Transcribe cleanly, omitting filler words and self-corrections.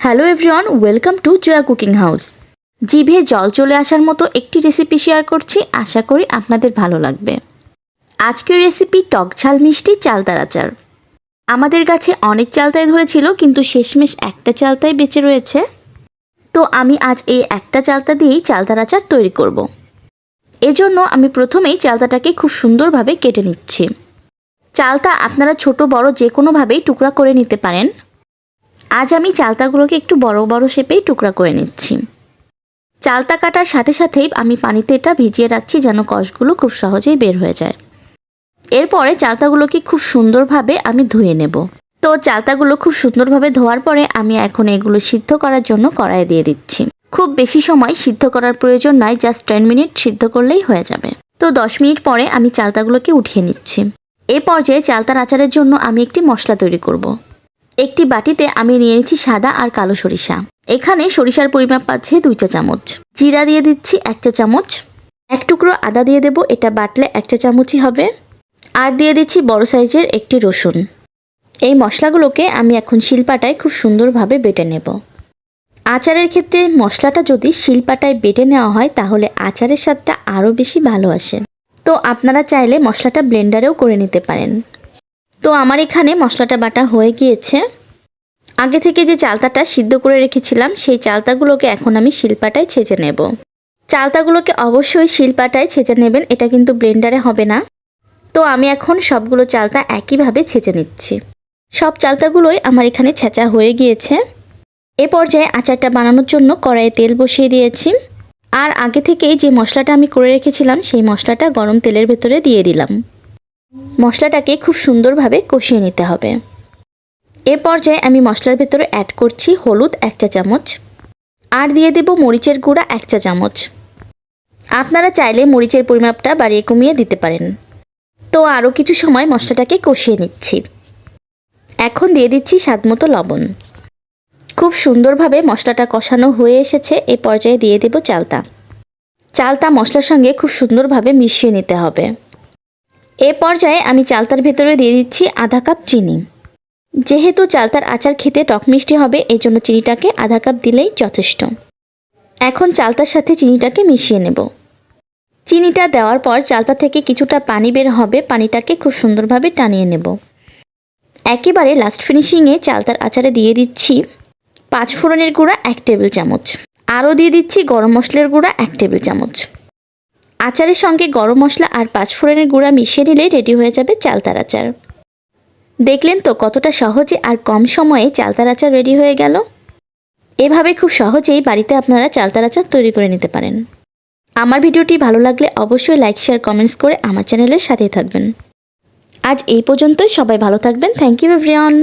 Hello everyone, welcome to Jaya cooking house. জিভে জল চলে আসার মতো একটি রেসিপি শেয়ার করছি, আশা করি আপনাদের ভালো লাগবে। আজকের রেসিপি টক ঝাল মিষ্টি চালতার আচার। আমাদের গাছে অনেক চালতাই ধরেছিল, কিন্তু শেষমেশ একটা চালতাই বেঁচে রয়েছে। তো আমি আজ এই একটা চালতা দিয়েই চালতার আচার তৈরি করব। এজন্য আমি প্রথমেই চালতাটাকে খুব সুন্দরভাবে কেটে নিচ্ছি। চালতা আপনারা ছোট বড় যে কোনোভাবেই টুকরা করে নিতে পারেন। আজ আমি চালতাগুলোকে একটু বড় বড় শেপেই টুকরা করে নিচ্ছি। চালতা কাটার সাথে সাথেই আমি পানিতে এটা ভিজিয়ে রাখছি, যেন কষগুলো খুব সহজেই বের হয়ে যায়। এরপরে চালতাগুলোকে খুব সুন্দরভাবে আমি ধুয়ে নেব। তো চালতাগুলো খুব সুন্দরভাবে ধোয়ার পরে আমি এখন এগুলো সিদ্ধ করার জন্য কড়াইয়ে দিয়ে দিচ্ছি। খুব বেশি সময় সিদ্ধ করার প্রয়োজন নাই, জাস্ট 10 মিনিট সিদ্ধ করলেই হয়ে যাবে। তো 10 মিনিট পরে আমি চালতাগুলোকে উঠিয়ে নিচ্ছি। এই পর্যায়ে চালতার আচারের জন্য আমি একটি মশলা তৈরি করব। একটি বাটিতে আমি নিয়ে নিচ্ছি সাদা আর কালো সরিষা। এখানে সরিষার পরিমাপ আছে 2 চা চামচ। জিরা দিয়ে দিচ্ছি 1 চা চামচ। এক টুকরো আদা দিয়ে দেব, এটা বাটলে 1 চা চামচই হবে। আর দিয়ে দিচ্ছি বড় সাইজের একটি রসুন। এই মশলাগুলোকে আমি এখন শিলপাটায় খুব সুন্দরভাবে বেটে নেব। আচারের ক্ষেত্রে মশলাটা যদি শিলপাটায় বেটে নেওয়া হয় তাহলে আচারের স্বাদটা আরও বেশি ভালো আসে। তো আপনারা চাইলে মশলাটা ব্লেন্ডারেও করে নিতে পারেন। তো আমার এখানে মশলাটা বাটা হয়ে গিয়েছে। আগে থেকে যে চালতাটা সিদ্ধ করে রেখেছিলাম সেই চালতাগুলোকে এখন আমি শিলপাটায় ছেঁচে নেব। চালতাগুলোকে অবশ্যই শিলপাটায় ছেঁচে নেবেন, এটা কিন্তু ব্লেন্ডারে হবে না। তো আমি এখন সবগুলো চালতা একইভাবে ছেঁচে নিচ্ছি। সব চালতাগুলোই আমার এখানে ছেঁচা হয়ে গিয়েছে। এ পর্যায়ে আচারটা বানানোর জন্য কড়াইয়ে তেল বসিয়ে দিয়েছি। আর আগে থেকেই যে মশলাটা আমি করে রেখেছিলাম সেই মশলাটা গরম তেলের ভেতরে দিয়ে দিলাম। মশলাটাকে খুব সুন্দরভাবে কষিয়ে নিতে হবে। এ পর্যায়ে আমি মশলার ভেতরে অ্যাড করছি হলুদ 1 চা চামচ, আর দিয়ে দেব মরিচের গুঁড়া 1 চা চামচ। আপনারা চাইলে মরিচের পরিমাপটা বাড়িয়ে কমিয়ে দিতে পারেন। তো আরও কিছু সময় মশলাটাকে কষিয়ে নিচ্ছি। এখন দিয়ে দিচ্ছি স্বাদমতো লবণ। খুব সুন্দরভাবে মশলাটা কষানো হয়ে এসেছে। এ পর্যায়ে দিয়ে দেব চালতা। চালতা মশলার সঙ্গে খুব সুন্দরভাবে মিশিয়ে নিতে হবে। এ পর্যায়ে আমি চালতার ভেতরে দিয়ে দিচ্ছি আধা কাপ চিনি। যেহেতু চালতার আচার খেতে টক মিষ্টি হবে, এই জন্য চিনিটাকে আধা কাপ দিলেই যথেষ্ট। এখন চালতার সাথে চিনিটাকে মিশিয়ে নেব। চিনিটা দেওয়ার পর চালতা থেকে কিছুটা পানি বের হবে, পানিটাকে খুব সুন্দরভাবে টানিয়ে নেব। একেবারে লাস্ট ফিনিশিংয়ে চালতার আচারে দিয়ে দিচ্ছি 5 ফোড়নের গুঁড়া 1 টেবিল চামচ। আরও দিয়ে দিচ্ছি গরম মশলার গুঁড়া 1 টেবিল চামচ। আচারের সঙ্গে গরম মশলা আর 5 ফোড়নের গুঁড়া মিশিয়ে নিলেই রেডি হয়ে যাবে চালতার আচার। দেখলেন তো কতটা সহজে আর কম সময়ে চালতার আচার রেডি হয়ে গেল। এভাবে খুব সহজেই বাড়িতে আপনারা চালতার আচার তৈরি করে নিতে পারেন। আমার ভিডিওটি ভালো লাগলে অবশ্যই লাইক শেয়ার কমেন্টস করে আমার চ্যানেলের সাথেই থাকবেন। আজ এই পর্যন্তই, সবাই ভালো থাকবেন। Thank you everyone.